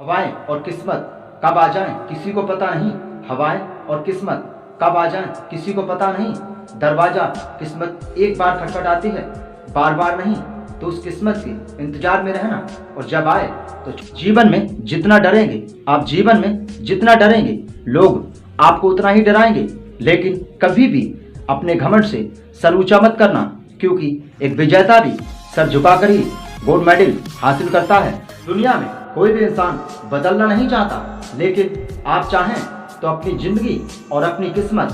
हवाएं और किस्मत कब आ जाएं किसी को पता नहीं। हवाएं और किस्मत कब आ जाएं किसी को पता नहीं। दरवाजा किस्मत एक बार खटखटाती है, बार बार नहीं। तो उस किस्मत के इंतजार में रहना, और जब आए तो जीवन में जितना डरेंगे आप, जीवन में जितना डरेंगे लोग आपको उतना ही डराएंगे। लेकिन कभी भी अपने घमंड से सर ऊंचा मत करना, क्योंकि एक विजेता भी सर झुकाकर ही गोल्ड मेडल हासिल करता है। दुनिया में कोई भी इंसान बदलना नहीं चाहता, लेकिन आप चाहें तो अपनी जिंदगी और अपनी किस्मत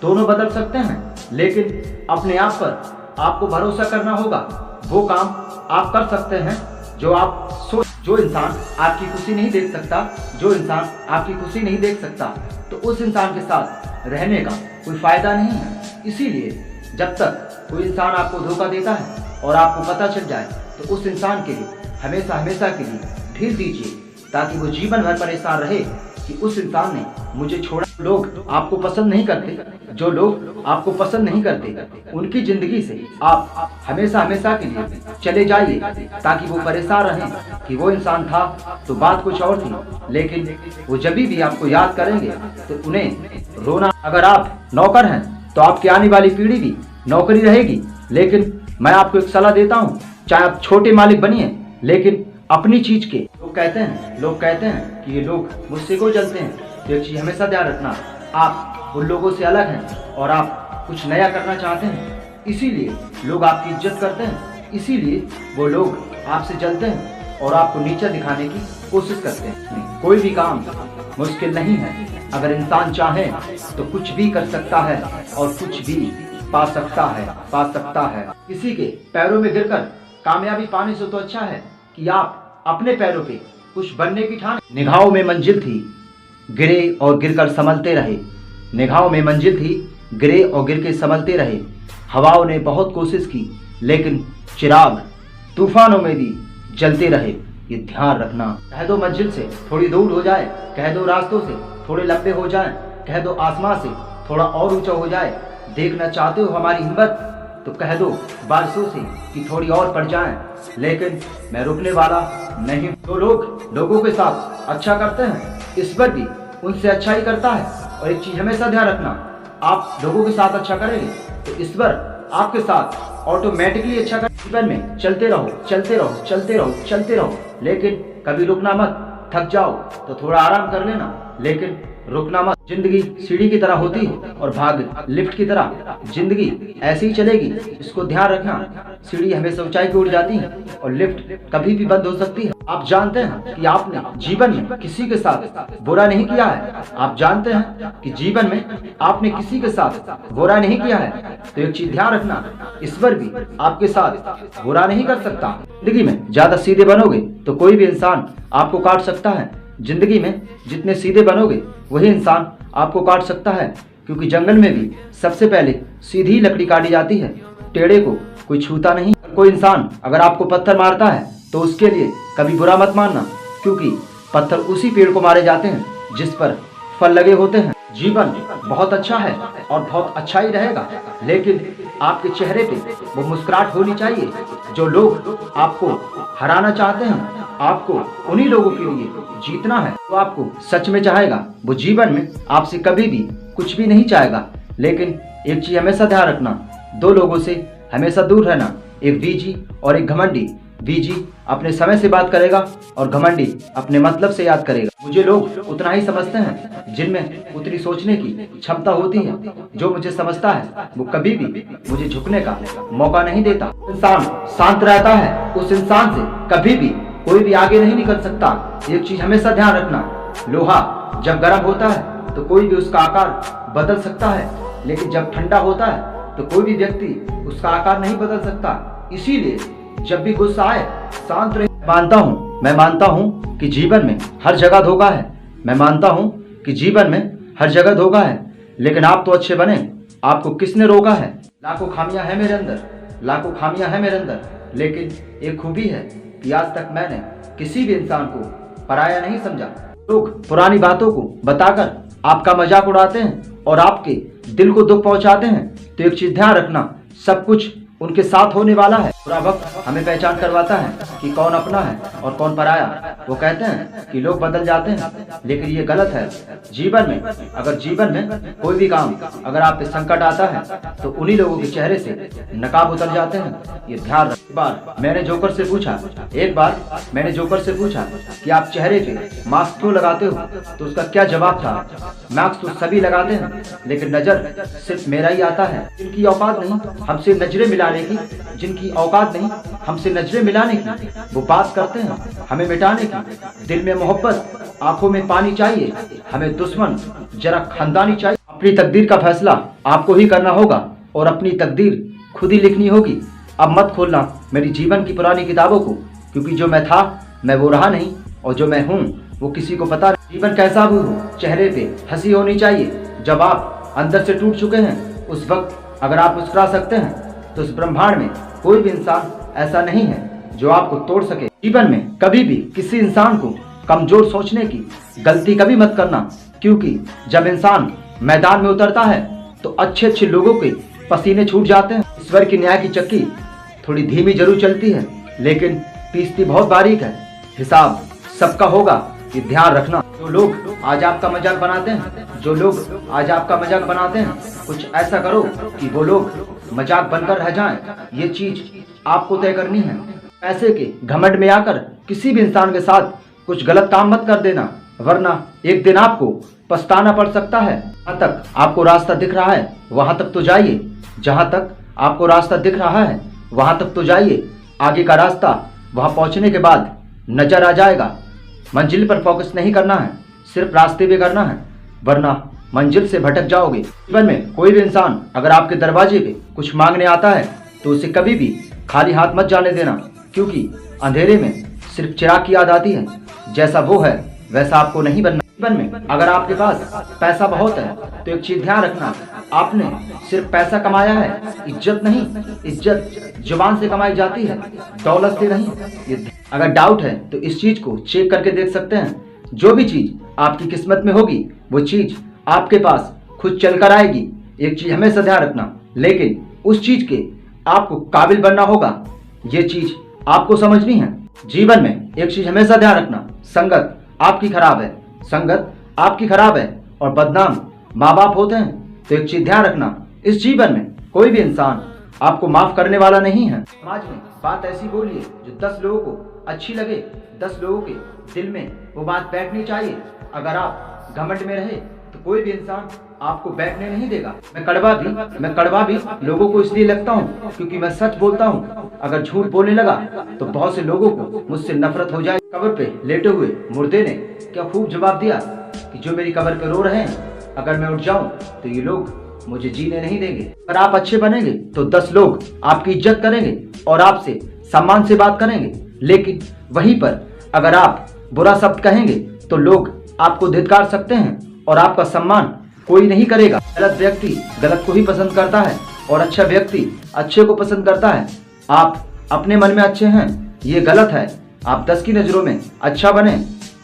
दोनों बदल सकते हैं। लेकिन अपने आप पर आपको भरोसा करना होगा। वो काम आप कर सकते हैं जो इंसान आपकी खुशी नहीं देख सकता, जो इंसान आपकी खुशी नहीं देख सकता, तो उस इंसान के साथ रहने का कोई फायदा नहीं है। इसीलिए जब तक कोई इंसान आपको धोखा देता है और आपको पता चल जाए, तो उस इंसान के लिए हमेशा हमेशा के लिए ढील दीजिए, ताकि वो जीवन भर परेशान रहे कि उस इंसान ने मुझे छोड़ा। लोग आपको पसंद नहीं करते, जो लोग आपको पसंद नहीं करते, उनकी जिंदगी से आप हमेशा हमेशा के लिए चले जाइए, ताकि वो परेशान रहें कि वो इंसान था तो बात कुछ और थी। लेकिन वो जब भी आपको याद करेंगे तो उन्हें रोना। अगर आप नौकर हैं तो आपकी आने वाली पीढ़ी भी नौकरी रहेगी। लेकिन मैं आपको एक सलाह देता हूँ, चाहे आप छोटे मालिक बनिए, लेकिन अपनी चीज के लोग कहते हैं कि ये लोग मुझसे क्यों जलते हैं। तो एक चीज हमेशा ध्यान रखना, आप उन लोगों से अलग हैं और आप कुछ नया करना चाहते हैं, इसीलिए लोग आपकी इज्जत करते हैं, इसीलिए वो लोग आपसे जलते हैं और आपको नीचा दिखाने की कोशिश करते हैं। कोई भी काम मुश्किल नहीं है, अगर इंसान चाहे तो कुछ भी कर सकता है और कुछ भी पा सकता है। किसी के पैरों में गिरकर कामयाबी पाने से तो अच्छा है कि आप अपने पैरों पे कुछ बनने की ठाने। निगाहों में मंजिल थी, गिरे और गिरकर संभलते रहे। निगाहों में मंजिल थी, गिरे और गिर के संभलते रहे। हवाओं ने बहुत कोशिश की, लेकिन चिराग तूफानों में भी जलते रहे। ये ध्यान रखना। कह दो मंजिल से थोड़ी दूर हो जाए, कह दो रास्तों से थोड़े लंबे हो जाएं, कह दो आसमां से थोड़ा और ऊंचा हो जाए। देखना चाहते हो हमारी हिम्मत, तो कह दो बारिशों से कि थोड़ी और बढ़ जाएं, लेकिन मैं रुकने वाला नहीं। जो लोग लोगों के साथ अच्छा करते हैं, ईश्वर भी उनसे अच्छा ही करता है। और एक चीज हमेशा ध्यान रखना, आप लोगों के साथ अच्छा करेंगे तो ईश्वर आपके साथ ऑटोमेटिकली अच्छा कर। जीवन में चलते रहो, लेकिन कभी रुकना मत। थक जाओ तो थोड़ा आराम कर लेना, लेकिन रुकना मत। जिंदगी सीढ़ी की तरह होती है और भाग्य लिफ्ट की तरह। जिंदगी ऐसे ही चलेगी, इसको ध्यान रखना। सीढ़ी हमेशा ऊंचाई की ओर जाती है और लिफ्ट कभी भी बंद हो सकती है। आप जानते हैं कि आपने जीवन में किसी के साथ बुरा नहीं किया है। आप जानते हैं कि जीवन में आपने किसी के साथ बुरा नहीं किया है। तो एक चीज ध्यान रखना, ईश्वर भी आपके साथ बुरा नहीं कर सकता। जिंदगी में ज्यादा सीधे बनोगे तो कोई भी इंसान आपको काट सकता है। जिंदगी में जितने सीधे बनोगे वही इंसान आपको काट सकता है, क्योंकि जंगल में भी सबसे पहले सीधी लकड़ी काटी जाती है, टेढ़े को कोई छूता नहीं। कोई इंसान अगर आपको पत्थर मारता है तो उसके लिए कभी बुरा मत मानना, क्योंकि पत्थर उसी पेड़ को मारे जाते हैं जिस पर फल लगे होते हैं। जीवन बहुत अच्छा है और बहुत अच्छा ही रहेगा, लेकिन आपके चेहरे पे वो मुस्कुराहट होनी चाहिए। जो लोग आपको हराना चाहते हैं, आपको उन्हीं लोगों के लिए जीतना है। तो आपको सच में चाहेगा, वो जीवन में आपसे कभी भी कुछ भी नहीं चाहेगा। लेकिन एक चीज हमेशा ध्यान रखना, दो लोगों से हमेशा दूर रहना, एक बीजी और एक घमंडी। बीजी अपने समय से बात करेगा और घमंडी अपने मतलब से याद करेगा। मुझे लोग उतना ही समझते हैं जिनमें उतनी सोचने की क्षमता होती है। जो मुझे समझता है वो कभी भी मुझे झुकने का मौका नहीं देता। इंसान शांत रहता है, उस इंसान से कभी भी कोई भी आगे नहीं निकल सकता। एक चीज हमेशा ध्यान रखना, लोहा जब गर्म होता है तो कोई भी उसका आकार बदल सकता है, लेकिन जब ठंडा होता है तो कोई भी व्यक्ति उसका आकार नहीं बदल सकता। इसीलिए जब भी गुस्सा आए शांत रहे। मैं मानता हूँ कि जीवन में हर जगह धोखा है। मैं मानता हूँ कि जीवन में हर जगह धोखा है, लेकिन आप तो अच्छे बने। आपको किसने रोका है? लाखों खामियां हैं मेरे अंदर, लेकिन एक खूबी है कि आज तक मैंने किसी भी इंसान को पराया नहीं समझा। लोग पुरानी बातों को बताकर आपका मजाक उड़ाते हैं और आपके दिल को दुख पहुंचाते हैं। तो एक चीज ध्यान रखना, सब कुछ उनके साथ होने वाला है। पूरा वक्त हमें पहचान करवाता है कि कौन अपना है और कौन पराया। वो कहते हैं कि लोग बदल जाते हैं, लेकिन ये गलत है। जीवन में कोई भी काम अगर आप पे संकट आता है तो उन्हीं लोगों के चेहरे से नकाब उतर जाते हैं। ये ध्यान रख। एक बार मैंने जोकर से पूछा कि आप चेहरे पे मास्क क्यों लगाते हो, तो उसका क्या जवाब था, मास्क तो सभी लगाते हैं लेकिन नजर सिर्फ मेरा ही आता है। जिनकी औकात नहीं हमसे नजरें मिलाने की, वो बात करते हैं हमें मिटाने की। दिल में मोहब्बत, आंखों में पानी चाहिए, हमें दुश्मन जरा खानदानी चाहिए। अपनी तकदीर का फैसला आपको ही करना होगा और अपनी तकदीर खुद ही लिखनी होगी। अब मत खोलना मेरी जीवन की पुरानी किताबों को, क्योंकि जो मैं था मैं वो रहा नहीं, और जो मैं हूँ वो किसी को पता नहीं। जीवन कैसा भी हो, चेहरे पे हंसी होनी चाहिए। जब आप अंदर से टूट चुके हैं उस वक्त अगर आप मुस्कुरा सकते हैं तो इस ब्रह्मांड में कोई भी इंसान ऐसा नहीं है जो आपको तोड़ सके। जीवन में कभी भी किसी इंसान को कमजोर सोचने की गलती कभी मत करना, क्योंकि जब इंसान मैदान में उतरता है तो अच्छे लोगों के पसीने छूट जाते हैं। ईश्वर की न्याय की चक्की थोड़ी धीमी जरूर चलती है, लेकिन पीसती बहुत बारीक है। हिसाब सबका होगा, ये ध्यान रखना। जो लोग आज आपका मजाक बनाते हैं, कुछ ऐसा करो कि वो लोग मजाक बनकर रह जाएं। ये चीज आपको तय करनी है। पैसे के घमंड में आकर किसी भी इंसान के साथ कुछ गलत काम मत कर देना, वरना एक दिन आपको पछताना पड़ सकता है। जहाँ तक आपको रास्ता दिख रहा है वहां तक तो जाइए, आगे का रास्ता वहां पहुंचने के बाद नजर आ जाएगा। मंजिल पर फोकस नहीं करना है, सिर्फ रास्ते पे करना है, वरना मंजिल से भटक जाओगे। जीवन में कोई भी इंसान अगर आपके दरवाजे पे कुछ मांगने आता है तो उसे कभी भी खाली हाथ मत जाने देना, क्योंकि अंधेरे में सिर्फ चिराग की याद आती है। जैसा वो है वैसा आपको नहीं बनना। जीवन में अगर आपके पास पैसा बहुत है तो एक चीज ध्यान रखना, आपने सिर्फ पैसा कमाया है, इज्जत नहीं। इज्जत जुबान से कमाई जाती है, दौलत से नहीं। अगर डाउट है तो इस चीज को चेक करके देख सकते हैं। जो भी चीज आपकी किस्मत में होगी वो चीज आपके पास खुद चलकर आएगी। एक चीज हमेशा ध्यान रखना, लेकिन उस चीज के आपको काबिल बनना होगा। ये चीज आपको समझनी है। जीवन में एक चीज हमेशा ध्यान रखना, संगत आपकी खराब है और बदनाम माँ बाप होते हैं। तो एक चीज ध्यान रखना, इस जीवन में कोई भी इंसान आपको माफ करने वाला नहीं है। समाज में बात ऐसी बोलिए जो 10 लोगों को अच्छी लगे, 10 लोगों के दिल में वो बात बैठनी चाहिए। अगर आप घमंड में रहे तो कोई भी इंसान आपको बैठने नहीं देगा। मैं कड़वा भी लोगों को इसलिए लगता हूँ क्योंकि मैं सच बोलता हूँ। अगर झूठ बोलने लगा तो बहुत से लोगों को मुझसे नफरत हो जाए। कब्र पे लेटे हुए मुर्दे ने क्या खूब जवाब दिया कि जो मेरी कब्र पे रो रहे हैं, अगर मैं उठ जाऊं तो ये लोग मुझे जीने नहीं देंगे। अगर आप अच्छे बनेंगे तो 10 लोग आपकी इज्जत करेंगे और आपसे सम्मान से बात करेंगे, लेकिन वहीं पर अगर आप बुरा शब्द कहेंगे तो लोग आपको धिक्कार सकते हैं और आपका सम्मान कोई नहीं करेगा। गलत व्यक्ति गलत को ही पसंद करता है और अच्छा व्यक्ति अच्छे को पसंद करता है। आप अपने मन में अच्छे हैं, ये गलत है। आप 10 की नजरों में अच्छा बने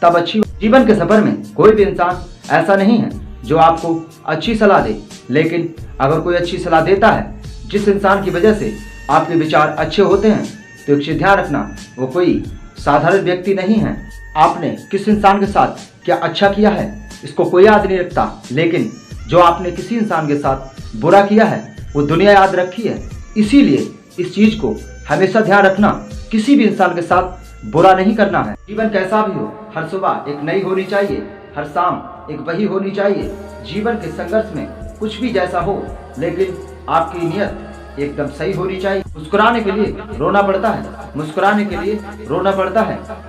तब अच्छी। जीवन के सफर में कोई भी इंसान ऐसा नहीं है जो आपको अच्छी सलाह दे, लेकिन अगर कोई अच्छी सलाह देता है जिस इंसान की वजह से आपके विचार अच्छे होते हैं, तो एक चीज ध्यान रखना, वो कोई साधारण व्यक्ति नहीं है। आपने किस इंसान के साथ क्या अच्छा किया है इसको कोई याद नहीं रखता, लेकिन जो आपने किसी इंसान के साथ बुरा किया है वो दुनिया याद रखी है। इसीलिए इस चीज को हमेशा ध्यान रखना, किसी भी इंसान के साथ बुरा नहीं करना है। जीवन कैसा भी हो, हर सुबह एक नई होनी चाहिए, हर शाम एक वही होनी चाहिए। जीवन के संघर्ष में कुछ भी जैसा हो, लेकिन आपकी नियत एकदम सही होनी चाहिए। मुस्कुराने के लिए रोना पड़ता है,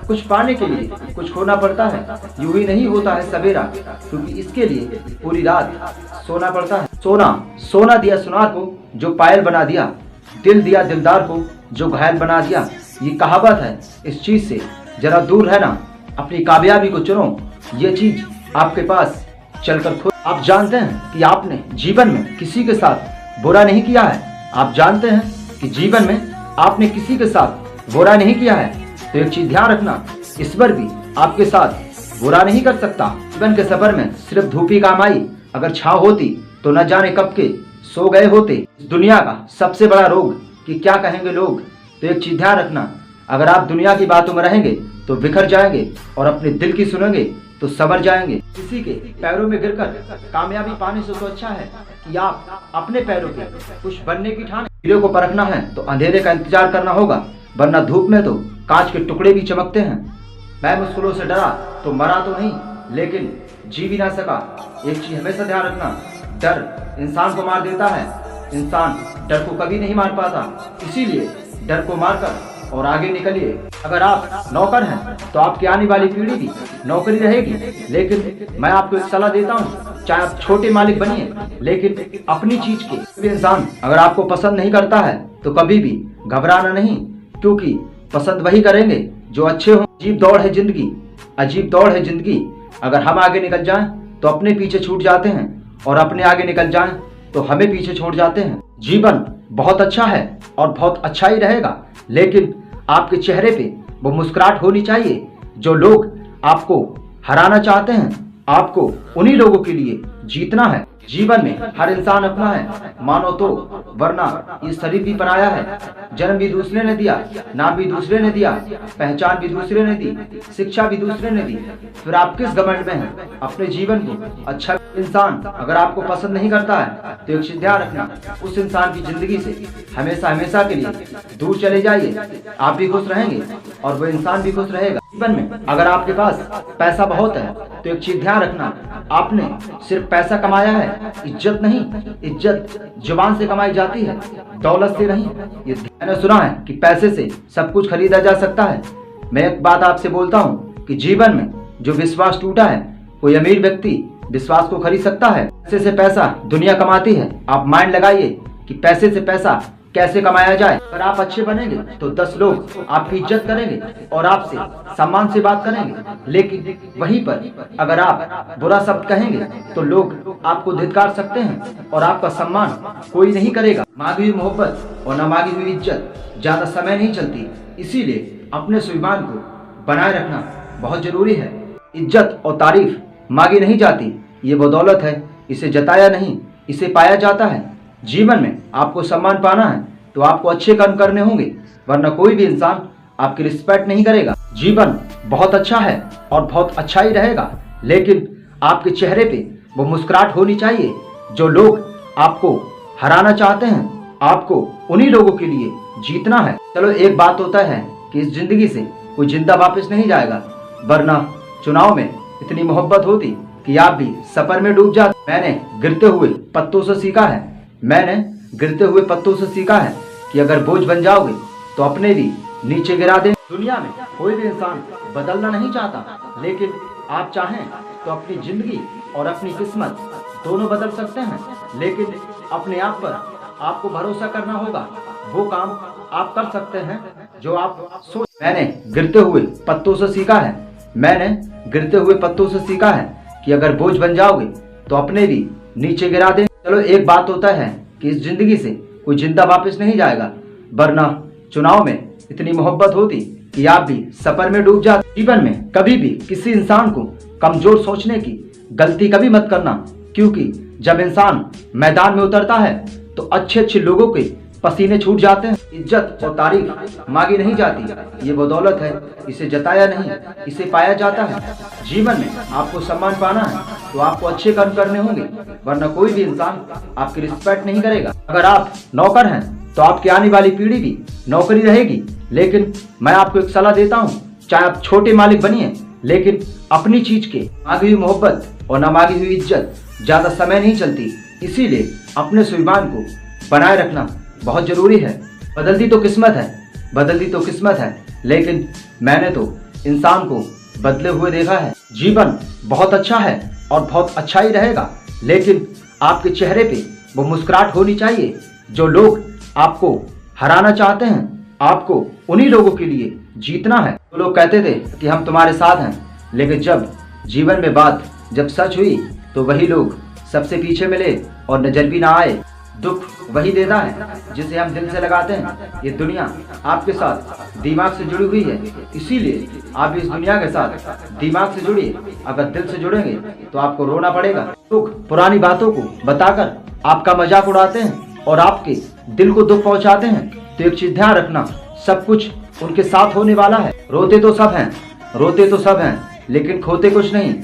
कुछ पाने के लिए कुछ खोना पड़ता है। यूं ही नहीं होता है सवेरा, क्योंकि इसके लिए पूरी रात सोना पड़ता है। सोना दिया सुनार को जो पायल बना दिया, दिल दिया दिलदार को जो घायल बना दिया। ये कहावत है, इस चीज से जरा दूर रहना, अपनी कामयाबी को चुनो। ये चीज आपके पास चलकर खुद आप जानते हैं कि आपने जीवन में किसी के साथ बुरा नहीं किया है। तो एक चीज ध्यान रखना, ईश्वर भी आपके साथ बुरा नहीं कर सकता। जीवन के सफर में सिर्फ धूप ही काम आई, अगर छाँव होती तो न जाने कब के सो गए होते। इस दुनिया का सबसे बड़ा रोग कि क्या कहेंगे लोग। तो एक चीज ध्यान रखना, अगर आप दुनिया की बातों में रहेंगे तो बिखर जाएंगे और अपने दिल की सुनेंगे तो संवर जाएंगे। किसी के पैरों में गिरकर कामयाबी पाने से तो अच्छा है कि आप अपने पैरों के कुछ बनने की ठान। हीरे को परखना है तो अंधेरे का इंतजार करना होगा, वरना धूप में तो कांच के टुकड़े भी चमकते हैं। मैं मुश्किलों से डरा तो मरा तो नहीं, लेकिन जी भी ना सका। एक चीज हमेशा ध्यान रखना, डर इंसान को मार देता है, इंसान डर को कभी नहीं मार पाता। इसीलिए डर को मारकर और आगे निकलिए। अगर आप नौकर हैं तो आपकी आने वाली पीढ़ी भी नौकरी रहेगी, लेकिन मैं आपको एक सलाह देता हूँ, चाहे आप छोटे मालिक बनिए, लेकिन अपनी चीज के। इंसान अगर आपको पसंद नहीं करता है तो कभी भी घबराना नहीं, क्योंकि पसंद वही करेंगे जो अच्छे हों। अजीब दौड़ है जिंदगी, अजीब दौड़ है जिंदगी। अगर हम आगे निकल जाएं तो अपने पीछे छूट जाते हैं, और अपने आगे निकल जाएं तो हमें पीछे छोड़ जाते हैं। जीवन बहुत अच्छा है और बहुत अच्छा ही रहेगा, लेकिन आपके चेहरे पे वो मुस्कुराहट होनी चाहिए। जो लोग आपको हराना चाहते हैं, आपको उन्हीं लोगों के लिए जीतना है। जीवन में हर इंसान अपना है, मानो तो, वरना ये शरीर भी पराया है। जन्म भी दूसरे ने दिया, नाम भी दूसरे ने दिया, पहचान भी दूसरे ने दी, शिक्षा भी दूसरे ने दी। फिर आप किस घमंड में हैं अपने जीवन को? अच्छा इंसान अगर आपको पसंद नहीं करता है तो एक चीज ध्यान रखना, उस इंसान की जिंदगी से हमेशा हमेशा के लिए दूर चले जाइए। आप भी खुश रहेंगे और वो इंसान भी खुश रहेगा। जीवन में अगर आपके पास पैसा बहुत है तो एक चीज ध्यान रखना, आपने सिर्फ पैसा कमाया है, इज्जत नहीं। इज्जत जुबान से कमाई जाती है, दौलत से नहीं। ये मैंने सुना है कि पैसे से सब कुछ खरीदा जा सकता है। मैं एक बात आपसे बोलता हूँ कि जीवन में जो विश्वास टूटा है, कोई अमीर व्यक्ति विश्वास को खरीद सकता है। पैसे से पैसा दुनिया कमाती है। आप माइंड लगाइए कि पैसे से पैसा कैसे कमाया जाए। अगर आप अच्छे बनेंगे तो 10 लोग आपकी इज्जत करेंगे और आपसे सम्मान से बात करेंगे, लेकिन वहीं पर अगर आप बुरा शब्द कहेंगे तो लोग आपको धिक्कार सकते हैं और आपका सम्मान कोई नहीं करेगा। मांगी हुई मोहब्बत और न मांगी हुई इज्जत ज्यादा समय नहीं चलती, इसीलिए अपने स्वाभिमान को बनाए रखना बहुत जरूरी है। इज्जत और तारीफ मांगी नहीं जाती, ये वो दौलत है, इसे जताया नहीं, इसे पाया जाता है। जीवन में आपको सम्मान पाना है तो आपको अच्छे कर्म करने होंगे, वरना कोई भी इंसान आपकी रिस्पेक्ट नहीं करेगा। जीवन बहुत अच्छा है और बहुत अच्छा ही रहेगा, लेकिन आपके चेहरे पे वो मुस्कुराहट होनी चाहिए। जो लोग आपको हराना चाहते हैं, आपको उन्हीं लोगों के लिए जीतना है। चलो एक बात होता है कि इस जिंदगी से कोई जिंदा वापस नहीं जाएगा, वरना चुनाव में इतनी मोहब्बत होती कि आप भी सफर में डूब जाते। मैंने गिरते हुए पत्तों से सीखा है, मैंने गिरते हुए पत्तों से सीखा है कि अगर बोझ बन जाओगे तो अपने भी नीचे गिरा दें। दुनिया में कोई भी इंसान बदलना नहीं चाहता, लेकिन आप चाहें तो अपनी जिंदगी और अपनी किस्मत दोनों बदल सकते हैं। लेकिन अपने आप पर आपको भरोसा करना होगा, वो काम आप कर सकते हैं जो आप सोच। मैंने गिरते हुए पत्तों से सीखा है, मैंने गिरते हुए पत्तों से सीखा है कि अगर बोझ बन जाओगे तो अपने भी नीचे गिरा दें। चलो एक बात होता है कि इस जिंदगी से कोई जिंदा वापस नहीं जाएगा, वरना चुनाव में इतनी मोहब्बत होती कि आप भी सफर में डूब जाते। जीवन में कभी भी किसी इंसान को कमजोर सोचने की गलती कभी मत करना, क्योंकि जब इंसान मैदान में उतरता है तो अच्छे अच्छे लोगों के पसीने छूट जाते हैं। इज्जत और तारीफ मांगी नहीं जाती, ये वो दौलत है, इसे जताया नहीं, इसे पाया जाता है। जीवन में आपको सम्मान पाना है तो आपको अच्छे कर्म करने होंगे, वरना कोई भी इंसान आपकी रिस्पेक्ट नहीं करेगा। अगर आप नौकर हैं तो आपकी आने वाली पीढ़ी भी नौकरी रहेगी, लेकिन मैं आपको एक सलाह देता हूँ, चाहे आप छोटे मालिक बनिए, लेकिन अपनी चीज के मांगी हुई मोहब्बत और न मांगी हुई इज्जत ज्यादा समय नहीं चलती, इसीलिए अपने स्वाभिमान को बनाए रखना बहुत जरूरी है। बदलती तो किस्मत है, बदलती तो किस्मत है, लेकिन मैंने तो इंसान को बदले हुए देखा है। जीवन बहुत अच्छा है और बहुत अच्छा ही रहेगा, लेकिन आपके चेहरे पे वो मुस्कुराहट होनी चाहिए। जो लोग आपको हराना चाहते हैं, आपको उन्हीं लोगों के लिए जीतना है। तो लोग कहते थे कि हम तुम्हारे साथ हैं, लेकिन जब जीवन में बात जब सच हुई तो वही लोग सबसे पीछे मिले और नजर भी ना आए। दुख वही देता है जिसे हम दिल से लगाते हैं। ये दुनिया आपके साथ दिमाग से जुड़ी हुई है, इसीलिए आप इस दुनिया के साथ दिमाग से जुड़िए। अगर दिल से जुड़ेंगे तो आपको रोना पड़ेगा। लोग पुरानी बातों को बताकर आपका मजाक उड़ाते हैं और आपके दिल को दुख पहुंचाते हैं, तो एक चीज ध्यान रखना, सब कुछ उनके साथ होने वाला है। रोते तो सब हैं, लेकिन खोते कुछ नहीं।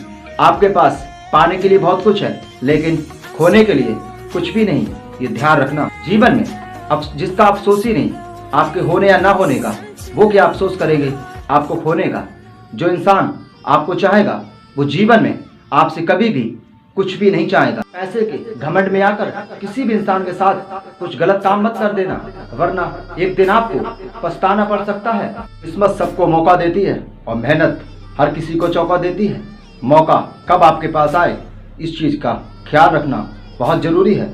आपके पास पाने के लिए बहुत कुछ है, लेकिन खोने के लिए कुछ भी नहीं। ये ध्यान रखना। जीवन में अब जिसका अफसोस ही नहीं आपके होने या ना होने का, वो क्या अफसोस करेंगे आपको खोने का। जो इंसान आपको चाहेगा वो जीवन में आपसे कभी भी कुछ भी नहीं चाहेगा। पैसे के घमंड में आकर किसी भी इंसान के साथ कुछ गलत काम मत कर देना, वरना एक दिन आपको पछताना पड़ सकता है। किस्मत सबको मौका देती है और मेहनत हर किसी को चौका देती है। मौका कब आपके पास आए, इस चीज का ख्याल रखना बहुत जरूरी है,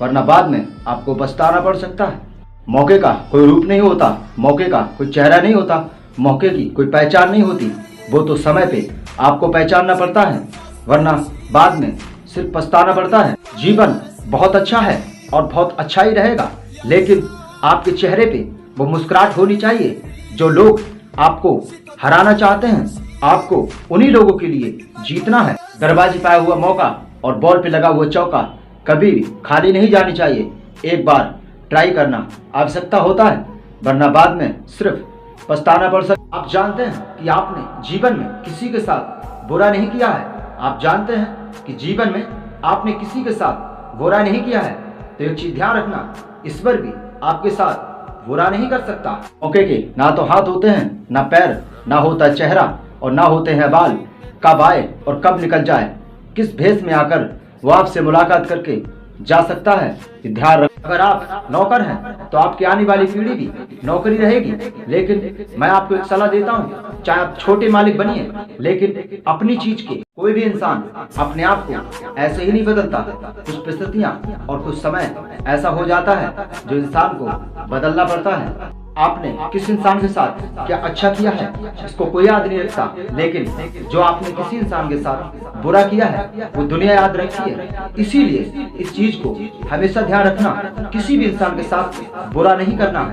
वरना बाद में आपको पछताना पड़ सकता है। मौके का कोई रूप नहीं होता, मौके का कोई चेहरा नहीं होता, मौके की कोई पहचान नहीं होती। वो तो समय पे आपको पहचानना पड़ता है, वरना बाद में सिर्फ पछताना पड़ता है। जीवन बहुत अच्छा है और बहुत अच्छा ही रहेगा, लेकिन आपके चेहरे पे वो मुस्कुराहट होनी चाहिए। जो लोग आपको हराना चाहते हैं, आपको उन्हीं लोगों के लिए जीतना है। दरबाजी पाया हुआ मौका और बॉल पे लगा हुआ चौका कभी भी खाली नहीं जानी चाहिए। एक बार ट्राई करना आवश्यकता होता है, वरना बाद में सिर्फ पछताना पड़ सकता। आप जानते हैं कि आपने जीवन में किसी के साथ बुरा नहीं किया है। आप जानते हैं कि जीवन में आपने किसी के साथ बुरा नहीं किया है, तो एक चीज ध्यान रखना, ईश्वर भी आपके साथ बुरा नहीं कर सकता। मौके के ना तो हाथ होते हैं, ना पैर, ना होता चेहरा और ना होते हैं बाल। कब आए और कब निकल जाए, किस भेष में आकर वो आपसे मुलाकात करके जा सकता है, ये ध्यान रख। अगर आप नौकर हैं तो आपकी आने वाली पीढ़ी भी नौकरी रहेगी। लेकिन मैं आपको एक सलाह देता हूँ, चाहे आप छोटे मालिक बनिए, लेकिन अपनी चीज के कोई भी इंसान अपने आप को ऐसे ही नहीं बदलता। कुछ परिस्थितियाँ और कुछ समय ऐसा हो जाता है जो इंसान को बदलना पड़ता है। आपने किस इंसान के साथ क्या अच्छा किया है इसको कोई याद नहीं रखता, लेकिन जो आपने किसी इंसान के साथ बुरा किया है वो दुनिया याद रखती है। इसीलिए इस चीज को हमेशा ध्यान रखना, किसी भी इंसान के साथ बुरा नहीं करना है।